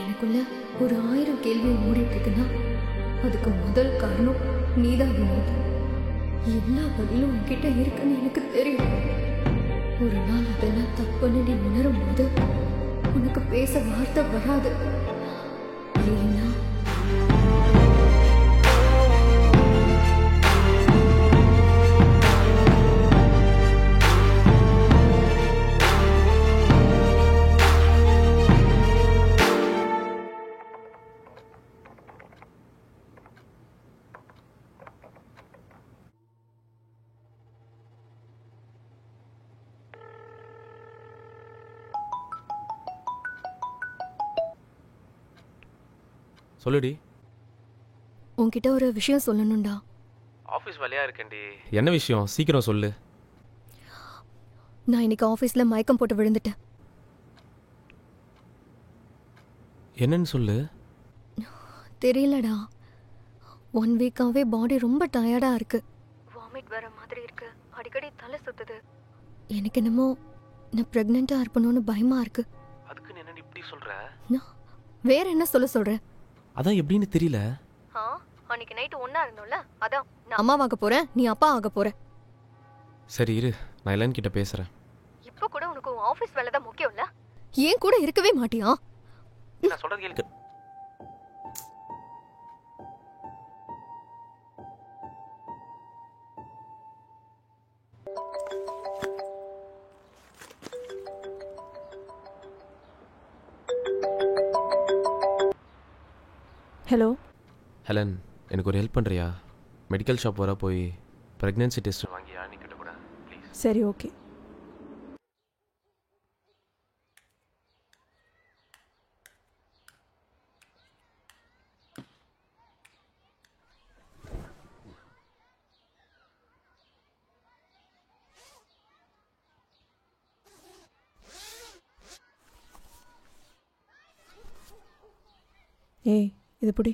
எனக்குள்ள ஒரு 1000 கேள்வி ஓடிட்டு இருக்குன்னா அதுக்கு முதல் காரணம் நீதான் வினோத். எல்லா பதிலும் உன்கிட்ட இருக்குன்னு எனக்கு தெரியும். ஒரு நாள் அதெல்லாம் தப்புன்னு நீ உணரும் போது உனக்கு பேச வார்த்தை வராது. ஏன்னா சொல்லுடி. உன்கிட்ட ஒரு விஷயம் சொல்லணும்டா. ஆஃபீஸ் வேலையா இருக்கேன்டி. என்ன விஷயம்? சீக்கிரம் சொல்லு. நான் இன்னைக்கு ஆஃபீஸ்ல மயக்கம் போட்டு விழுந்துட்டேன். என்னன்னு சொல்லு. தெரியலடா, 1 வீக்காவே பாடி ரொம்ப டயர்டா இருக்கு. வாமிட் வர மாதிரி இருக்கு. அடிக்கடி தலை சுத்துது. எனக்கு என்னமோ நான் பிரெக்னெண்டா இருப்பணும்னு பயமா இருக்கு. அதுக்கு நீ என்ன இப்படி சொல்ற? வேற என்ன சொல்ற? அதான் எப்படின்னு தெரியல. அன்னைக்கு நைட் ஒண்ணா இருந்தோம்ல, அதான் நான் அம்மாவாக போறேன், நீ அப்பா ஆக போற. சரி இரு, நான் எல்லாம் கிட்ட பேசுறேன். இப்ப கூட உனக்கு ஆபீஸ் வேலை தான் முக்கியம் இல்ல? ஏன் கூட இருக்கவே மாட்டியா? நான் சொல்றது கேளு. ஹலோ ஹெலன், எனக்கு ஒரு ஹெல்ப் பண்ணுறியா? மெடிக்கல் ஷாப் வர போய் ப்ரெக்னென்சி டெஸ்ட் வாங்கியா நீ கிட்ட கூட ப்ளீஸ். சரி ஓகே. ஏய் இது பிடி.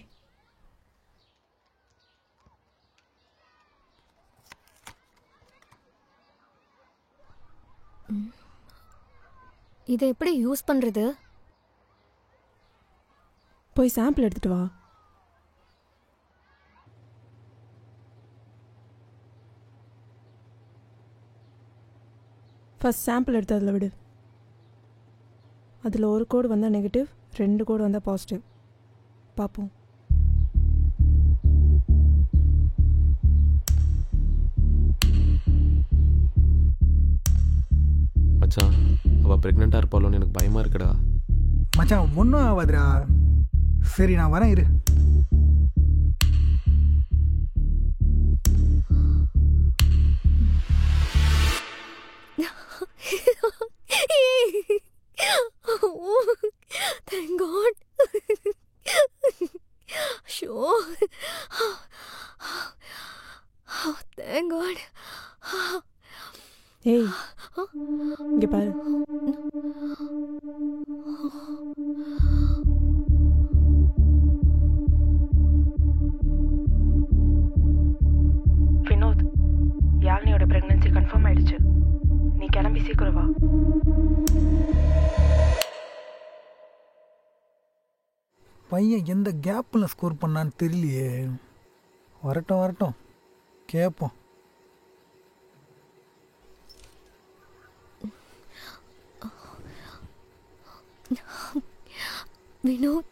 இதை எப்படி யூஸ் பண்றது? போய் சாம்பிள் எடுத்துட்டு வா. ஃபர்ஸ்ட் சாம்பிள் எடுத்து அதில் விடு. அதில் ஒரு கோடு வந்தால் நெகட்டிவ், 2 கோடு வந்தால் பாசிட்டிவ். பார்ப்போம். மச்சான், அவள் ப்ரெக்னெண்ட்டாக இருப்பாளோன்னு எனக்கு பயமாக இருக்குடா. மச்சான் ஒன்றும் ஆகாதுடா. சரி நான் வரேன் இரு. Thank God. Sure. Thank God. ஏய் இங்கே பாரு. வினோத், யாழ்னியோட பிரெக்னன்சி கன்ஃபார்ம் ஆயிடுச்சு. நீ கிளம்பி சீக்கிரம் வா. பையன் எந்த கேப்பில் ஸ்கோர் பண்ணான்னு தெரியலையே. வரட்டும் வரட்டும், கேட்போம். Vinod,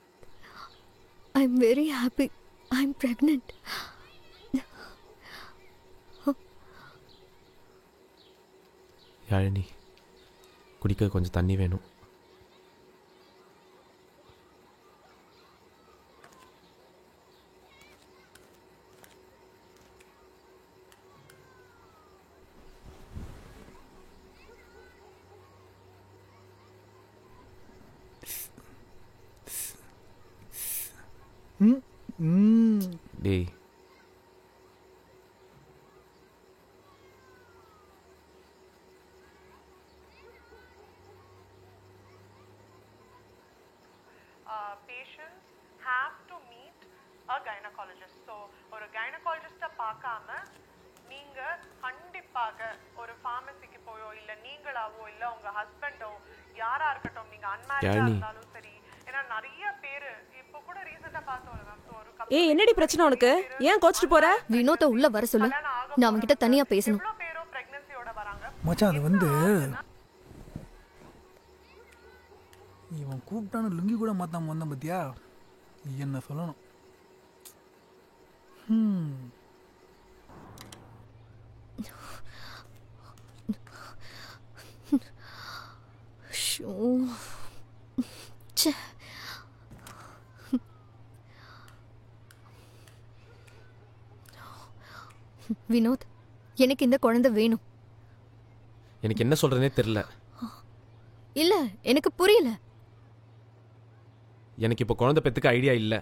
I'm very happy. I'm pregnant. Yazhini, குடிக்க கொஞ்சம் தண்ணி வேணும். டேய், patients have to meet a gynecologist. So ஒரு gynecologist பார்க்காம நீங்க கண்டிப்பாக ஒரு pharmacy-க்கு போயோ இல்ல நீங்களாவோ இல்ல உங்க ஹஸ்பண்டோ யாரா இருக்கட்டும், நீங்க அன்மேரிடா இருந்தாலும் சரி, ஏன்னா நிறைய கூட ரீசெண்டா பார்த்தோம்ல மேம். ஸோ ஒரு ஏய் என்னடி பிரச்சனை உனக்கு? ஏன் கோச்சிட்டு போற? வினோத்தை உள்ள வர சொல்லு. நான் அவன்கிட்ட தனியா பேசணும். எவ்வளோ பேரோ பிரெக்னன்சியோட வராங்க. மச்சான் அது வந்து இவன் கூப்பிட்டான லுங்கி கூட மாத்தாம வந்தான் பத்தியா? என்ன சொல்லணும்? ஷோ. ச்சே. வினோத், எனக்கு இந்த குழந்தை வேணும். எனக்கு என்ன சொல்கிறதுனே தெரில. இல்ல, எனக்கு புரியல. எனக்கு இப்போ குழந்தை பெற்றுக்க ஐடியா இல்லை.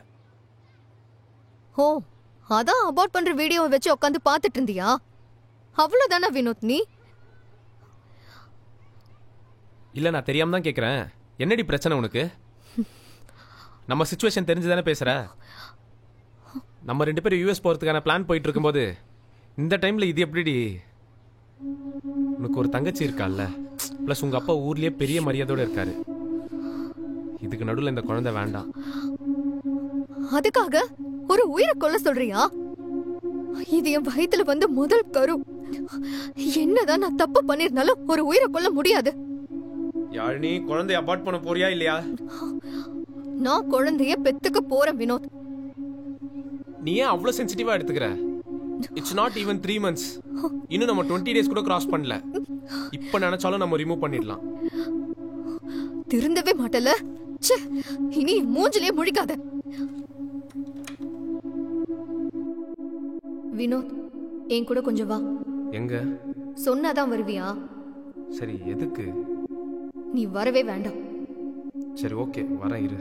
ஓ, அதான் அபார்ட் பண்ற வீடியோவை வச்சு உட்காந்து பார்த்துட்டு இருந்தியா? அவ்வளவுதானா வினோத் நீ? இல்லை, நான் தெரியாமல் தான் கேட்குறேன். என்னடி பிரச்சனை உனக்கு? நம்ம சுச்சுவேஷன் தெரிஞ்சு தானே பேசுகிற. நம்ம 2 பேரும் யூஎஸ் போகிறதுக்கான பிளான் போயிட்டு இருக்கும்போது இந்த டைமில் இது எப்படிடி? உனக்கு ஒரு தங்கச்சி இருக்கால்ல, ப்ளஸ் உங்கள் அப்பா ஊர்லேயே பெரிய மரியாதையோடு இருக்காரு. இதுக்கு நடுவில் இந்த குழந்தை வேண்டாம். அதுக்காக ஒரு உயிரை கொல்ல சொல்றியா? இது என் வயித்துல வந்து முதல் கரு. என்னதான் நான் தப்பு பண்ணிருந்தாலும் ஒரு உயிரை கொல்ல முடியாது. யாழினி, குழந்தைய அபார்ட் பண்ண போறியா இல்லையா? நான் குழந்தைய பெத்துக்க போறேன் வினோத். நீ ஏன் அவ்வளோ சென்சிட்டிவா எடுத்துக்கிற? It's not even 3 months. இன்னும் நம்ம 20 days கூட கிராஸ் பண்ணல. இப்போ நினைச்சாலும் நம்ம ரிமூவ் பண்ணிடலாம். திருந்தவே மாட்டல. ச்சே, இனி மூஞ்சிலே முழிக்காத. வினோத், என் கூட கொஞ்சம் வா. எங்க? சொன்னாதான் வருவியா? சரி, எதுக்கு? நீ வரவே வேண்டாம். சரி, ஓகே, வரேன், இரு.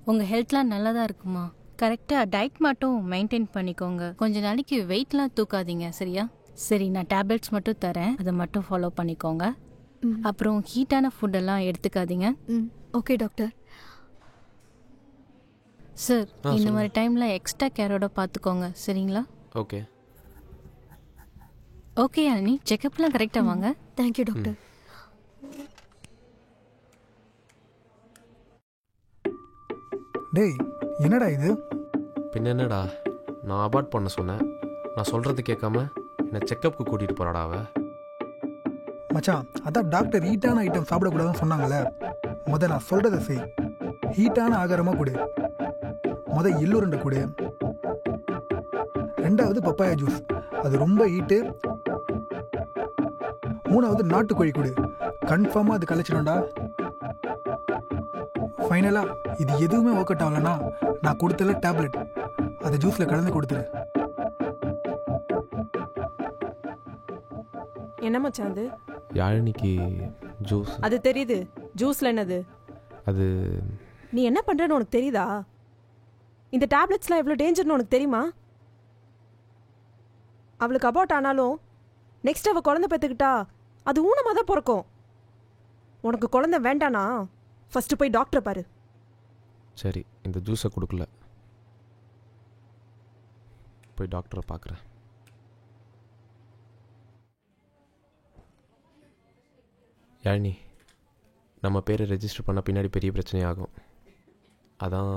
உங்கள் ஹெல்த்லாம் நல்லா தான் இருக்குமா? கரெக்டாக டயட் மட்டும் மெயின்டைன் பண்ணிக்கோங்க. கொஞ்ச நாளைக்கு வெயிட்லாம் தூக்காதீங்க, சரியா? சரி, நான் டேப்லெட்ஸ் மட்டும் தரேன், அதை மட்டும் ஃபாலோ பண்ணிக்கோங்க. அப்புறம் ஹீட்டான ஃபுட்டெல்லாம் எடுத்துக்காதீங்க. Okay doctor. சார், இந்த மாதிரி டைமில் எக்ஸ்ட்ரா கேரோட பார்த்துக்கோங்க, சரிங்களா? ஓகே. ஓகே யாழினி, செக்கப்லாம் கரெக்டாக வாங்க. Thank you doctor. டேய், என்னடா இது? பின்ன என்னடா, நான் அபார்ட் பண்ண சொன்னேன். நான் சொல்கிறது கேட்காம என்னை செக்கப்புக்கு கூட்டிகிட்டு போகிறாடா அவ. மச்சான், அதான் டாக்டர் ஹீட்டான ஐட்டம் சாப்பிடக்கூடாதுன்னு சொன்னாங்கல்ல. நான் சொல்றதை செய். ஹீட்டான ஆகாரமாக கொடு. எள்ளுருண்டை கொடு. 2வது பப்பாயா ஜூஸ், அது ரொம்ப ஹீட்டு. 3வது நாட்டுக்கோழி கொடு. கன்ஃபார்மாக அது கலைச்சிடும்டா. ஃபைனலா இது எதுவுமே ஒர்க் அவுட் ஆகலன்னா நான் கொடுத்தல டேப்லெட், அதை ஜூஸில் கலந்து கொடுத்துரு. என்ன மச்சான் அது? யாழினிக்கு ஜூஸ். அது தெரியுது. ஜூஸ்ல என்னது? அது நீ என்ன பண்றன்னு உனக்கு தெரியுதா? இந்த டேப்லெட்ஸ்லாம் எவ்வளோ டேஞ்சர்னு உனக்கு தெரியுமா? அவளுக்கு அபார்ட் ஆனாலும் நெக்ஸ்ட் அவள் குழந்தை பெற்றுக்கிட்டா அது ஊனமாக தான் பிறக்கும். உனக்கு குழந்தை வேண்டானா ஃபர்ஸ்ட் போய் டாக்டரை பாரு. சரி, இந்த ஜூஸை கொடுக்கல, போய் டாக்டரை பார்க்குறேன். யாழினி, நம்ம பேரை ரெஜிஸ்டர் பண்ண பின்னாடி பெரிய பிரச்சனையாகும். அதான்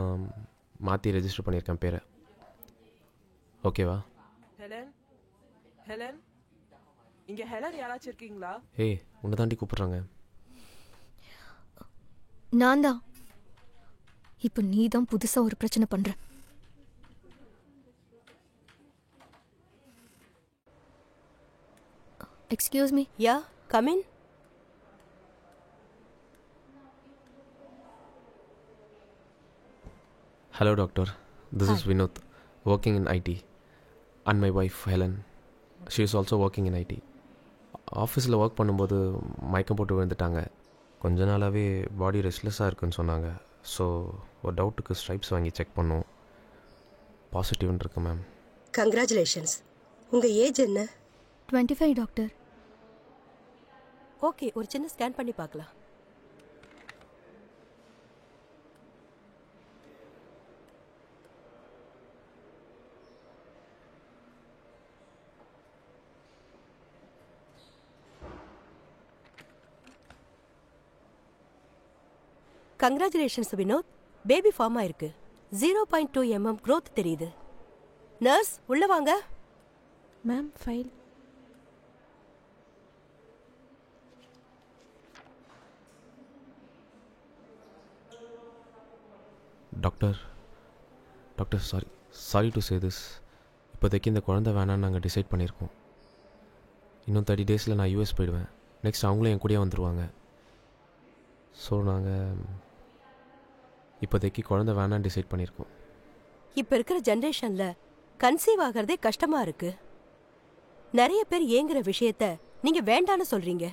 மாற்றி ரெஜிஸ்டர் பண்ணியிருக்கேன் பேரை. ஓகேவா? ஹெலன், ஹெலன், இங்க ஹெலன் யாராச்சும் இருக்கீங்களா? ஏய், உன்னை தாண்டி கூப்பிட்றாங்க. நான் தான். இப்போ நீ தான் புதுசா ஒரு பிரச்சனை பண்ற. Excuse me. Yeah, come in. Hello doctor, this is Vinod, working in IT, and my wife Helen. She is also working in IT. ஆஃபீஸில் ஒர்க் பண்ணும்போது மயக்கம் போட்டு விழுந்துட்டாங்க. கொஞ்ச நாளாகவே பாடி ரெஸ்ட்லெஸ்ஸாக இருக்குன்னு சொன்னாங்க. ஸோ ஒரு டவுட்டுக்கு ஸ்ட்ரைப்ஸ் வாங்கி செக் பண்ணோம். பாசிட்டிவ்னு இருக்கு மேம். கங்க்ராச்சுலேஷன்ஸ். உங்கள் ஏஜ் என்ன? 25 டாக்டர். ஓகே, ஒரு சின்ன ஸ்கேன் பண்ணி பார்க்கலாம். கங்க்ராச்சுலேஷன்ஸ் வினோத், பேபி ஃபார்ம் ஆயிருக்கு. 0.2 mm growth தெரியுது. நர்ஸ் உள்ள வாங்க. Ma'am file. Doctor sorry to say this. இப்போதைக்கு இந்த குழந்தை வேணான்னு நாங்கள் டிசைட் பண்ணியிருக்கோம். இன்னும் 30 டேஸில் நான் யூஎஸ் போயிடுவேன். நெக்ஸ்ட் அவங்களும் என் கூடயே வந்துடுவாங்க. ஸோ நாங்கள் இப்போதைக்கு குழந்தை வேணான்னு டிசைட் பண்ணியிருக்கோம். இப்ப இருக்கிற ஜெனரேஷன்ல கன்சீவ் ஆகிறதே கஷ்டமா இருக்கு. நிறைய பேர் ஏங்குற விஷயத்த நீங்க வேண்டான்னு சொல்றீங்க.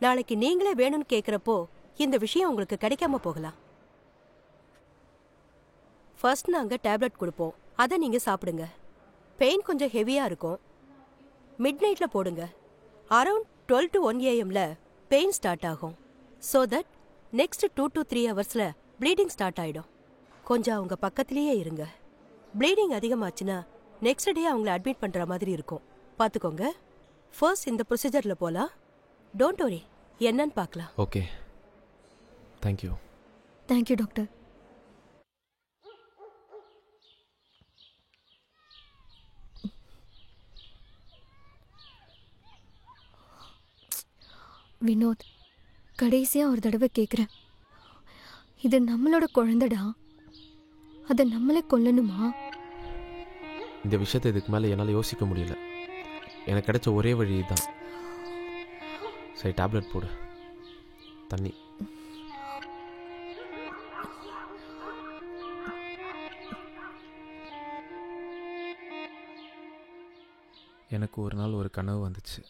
நாளைக்கு நீங்களே வேணும்னு கேக்குறப்போ இந்த விஷயம் உங்களுக்கு கிடைக்காம போகலாம். ஃபர்ஸ்ட் நாங்க டேப்லெட் கொடுப்போம், அதை நீங்க சாப்பிடுங்க. பெயின் கொஞ்சம் ஹெவியா இருக்கும். மிட் நைட்ல போடுங்க. Around 12 to 1 AM pain start ஆகும். ஸோ தட் நெக்ஸ்ட் 2 to 3 ஹவர்ஸ்ல ப்ளீடிங் ஸ்டார்ட் ஆயிடும். கொஞ்சம் அவங்க பக்கத்திலேயே இருங்க. ப்ளீடிங் அதிகமாச்சுன்னா நெக்ஸ்ட் டே அவங்கள அட்மிட் பண்ற மாதிரி இருக்கும். பார்த்துக்கோங்க. ஃபர்ஸ்ட் இந்த ப்ரொசீஜர்ல போலாம். டோன்ட் வரி, என்னன்னு பார்க்கலாம். Okay, thank you. Thank you doctor. Vinod, கடைசியாக ஒரு தடவை கேட்குறேன், இது நம்மளோட குழந்தைடா, அதை நம்மளே கொல்லணுமா? இந்த விஷயத்தை இதுக்கு மேலே என்னால் யோசிக்க முடியல. எனக்கு கிடைச்ச ஒரே வழி தான். சரி, டேப்லெட் போடு. தண்ணி. எனக்கு ஒரு நாள் ஒரு கனவு வந்துச்சு.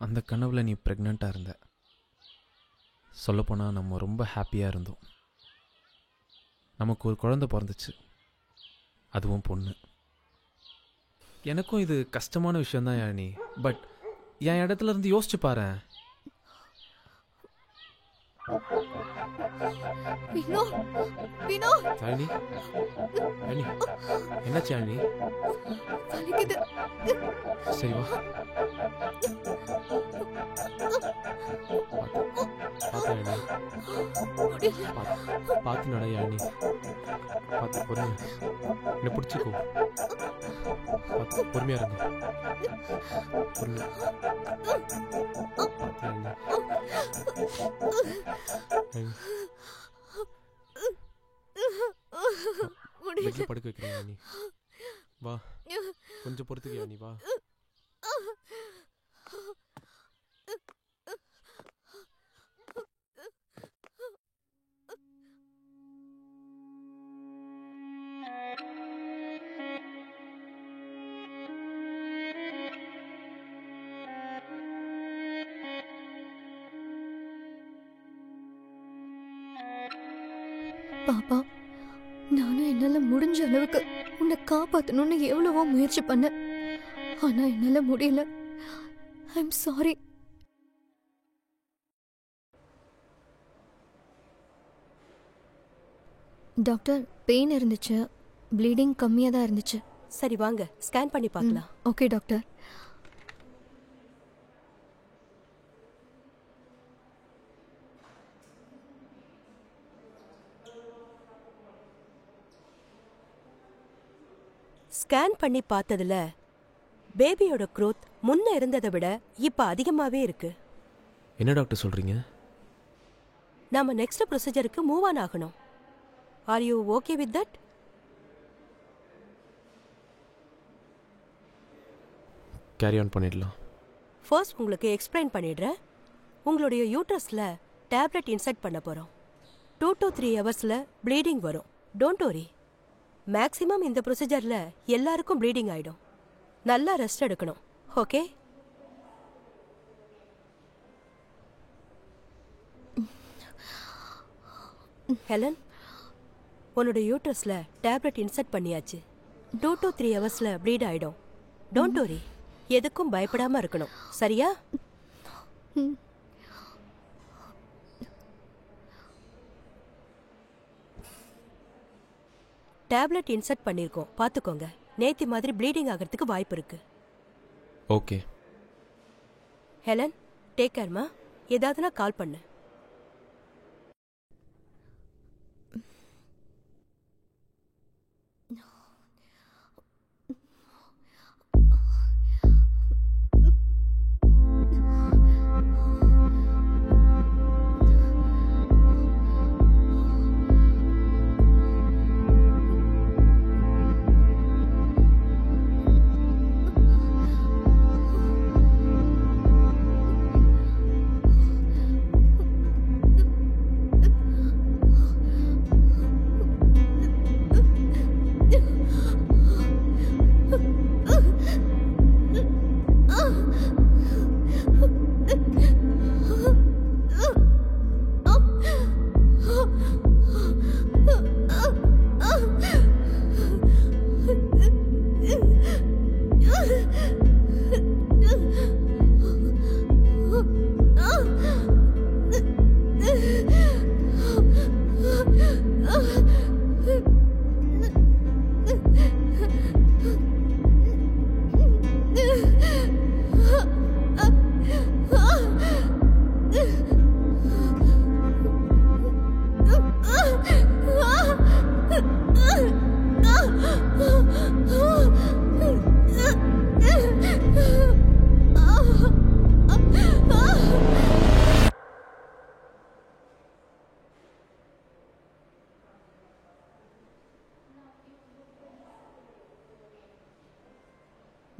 அந்த கனவுல நீ ப்ரெக்னெண்ட்டாக இருந்த. சொல்லப்போனால் நம்ம ரொம்ப ஹாப்பியாக இருந்தோம். நமக்கு ஒரு குழந்தை பிறந்துச்சு, அதுவும் பொண்ணு. எனக்கும் இது கஷ்டமான விஷயந்தான் யாழினி. பட் என் இடத்துல இருந்து யோசிச்சு பாரு. யாழினி, என்னாச்சு யாழினி? சரி வா. பார்த்து நட யாழினி. பார்த்து பொறுமையா என்ன பிடிச்சிக்கோ. பார்த்து பொறுமையா இருங்க. பொறுமையா பார்த்து யாழினி. வீட்டில் படுக்க வைக்கிறேன் யாழினி. வா, கொஞ்சம் பொறுத்துக்க யாழினி. வா. பாப்பா, நானும் என்னால் முடிஞ்ச அளவுக்கு உன்னை காப்பாற்றணும்னு எவ்வளவோ முயற்சி பண்ணேன். ஆனால் என்னால் முடியல. I'm sorry. டாக்டர், பெயின் இருந்துச்சு, ப்ளீடிங் கம்மியாக தான் இருந்துச்சு. சரி வாங்க, ஸ்கேன் பண்ணி பார்க்கலாம். Okay doctor. ஸ்கேன் பண்ணி பார்த்ததுல பேபியோட growth முன்ன இருந்ததை விட இப்ப அதிகமாவே இருக்கு. என்ன டாக்டர் சொல்றீங்க? நாம நெக்ஸ்ட் ப்ரொசீஜருக்கு மூவ் ஆன் ஆகணும். Are you okay with that? Carry on பண்ணிடலாம். ஃபர்ஸ்ட் உங்களுக்கு எக்ஸ்பிளைன் பண்ணிடுறேன். உங்களுடைய யூட்ரஸ்ல டேப்லெட் இன்சர்ட் பண்ண போறோம். 2 to 3 ஹவர்ஸ்ல ப்ளீடிங் வரும். Don't worry. மேக்ஸிமம் இந்த ப்ரொசீஜர்ல எல்லாருக்கும் ப்ளீடிங் ஆயிடும். நல்லா ரெஸ்ட் எடுக்கணும். ஓகே? ஹெலன், உன்னோட யூட்ரஸ்ல டேப்லெட் இன்சர்ட் பண்ணியாச்சு. 2 to 3 ஹவர்ஸ்ல ப்ளீட் ஆயிடும். Don't worry. எதுக்கும் பயப்படாம இருக்கணும். சரியா? டேப்லெட் இன்சர்ட் பண்ணிருக்கோம், பாத்துக்கோங்க. நேத்தி மாதிரி ப்ளீடிங் ஆகிறதுக்கு வாய்ப்பு இருக்கு. ஓகே. ஹெலன், டேக் கேர்மா. ஏதாவதுனா கால் பண்ணு.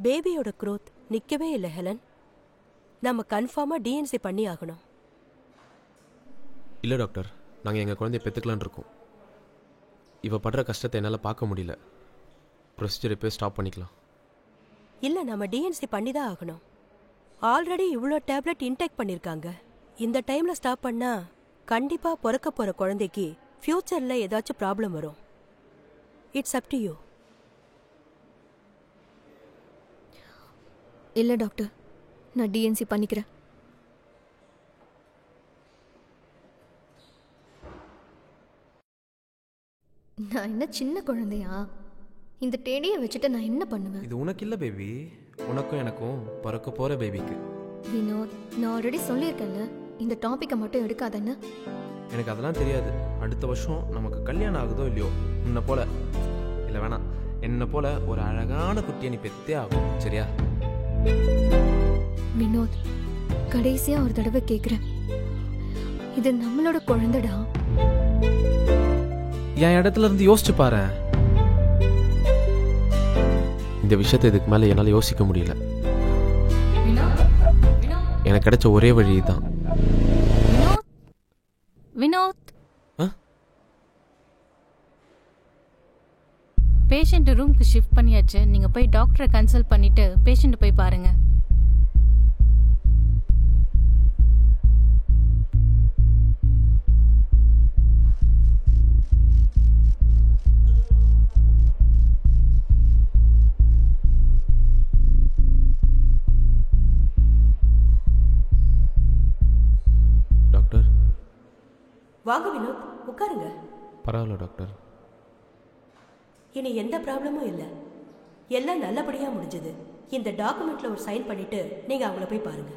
பேபியோட growth நிக்கவே இல்லை ஹெலன். நம்ம கன்ஃபார்மா டிஎன்சி பண்ணி ஆகணும். இல்லை டாக்டர், நாங்கள் எங்கள் குழந்தைய பெற்றுக்கலான்னு இருக்கோம். இவ படுற கஷ்டத்தை என்னால் பார்க்க முடியல. ப்ரொசீஜரை போய் ஸ்டாப் பண்ணிக்கலாம். இல்ல, நம்ம டிஎன்சி பண்ணி தான் ஆகணும். ஆல்ரெடி இவ்வளோ டேப்லெட் இன்டேக் பண்ணிருக்காங்க. இந்த டைம்ல ஸ்டாப் பண்ணா கண்டிப்பா பிறக்க போற குழந்தைக்கு ஃபியூச்சர்ல ஏதாச்சும் ப்ராப்ளம் வரும். It's up to you. இல்லை டாக்டர், நான் டிஎன்சி பண்ணிக்கிறேன். நான் என்ன சின்ன குழந்தையா? இந்த டேடியை வச்சுட்டு நான் என்ன பண்ணுவேன்? இது உனக்கு இல்லை பேபி, உனக்கும் எனக்கும் பிறக்க போகிற பேபிக்கு. வினோத், நான் ஆல்ரெடி சொல்லியிருக்கேன்ல, இந்த டாப்பிக்கை மட்டும் எடுக்காதன்னு. எனக்கு அதெல்லாம் தெரியாது. அடுத்த வருஷம் நமக்கு கல்யாணம் ஆகுதோ இல்லையோ, உன்னை போல இல்லை வேணாம், என்னை போல ஒரு அழகான குட்டியை நீ பெற்றே ஆகும். சரியா? வினோத், கடைசியா ஒரு தடவை கேட்குறேன், இது நம்மளோட குழந்தைடா. என் இடத்துல இருந்து யோசிச்சு பாரு. இந்த விஷயத்தை இதுக்கு மேலே என்னால் யோசிக்க முடியல. எனக்கு கிடைச்ச ஒரே வழி தான். வினோத், பேஷண்ட் ரூம்க்கு ஷிஃப்ட் பண்ணியாச்சு. நீங்க போய் டாக்டரை கன்சல்ட் பண்ணிட்டு பேஷண்ட் போய் பாருங்க. டாக்டர். வாங்க வினோத், உட்காருங்க. பரவாயில்ல டாக்டர். இனி எந்த ப்ராப்ளமும் இல்லை. எல்லாம் நல்லபடியா முடிஞ்சது. இந்த டாக்குமெண்ட்ல ஒரு சைன் பண்ணிட்டு நீங்க அவங்கள போய் பாருங்க.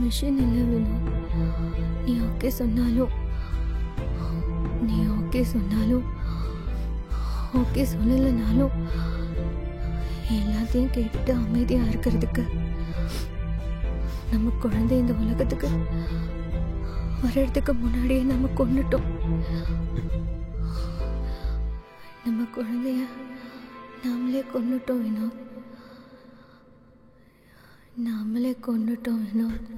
மிஷின் இல்லை வினோத். நீ ஓகே சொன்னாலும் ஓகே சொல்லலைனாலும் எல்லாத்தையும் கேட்டுட்டு அமைதியா இருக்கிறதுக்கு நம்ம குழந்தை இந்த உலகத்துக்கு வர்றதுக்கு முன்னாடியே நம்ம கொன்னுட்டோம். நம்ம குழந்தைய நாமளே கொன்னுட்டோம் வினோத். நாமளே கொன்னுட்டோம் வினோத்.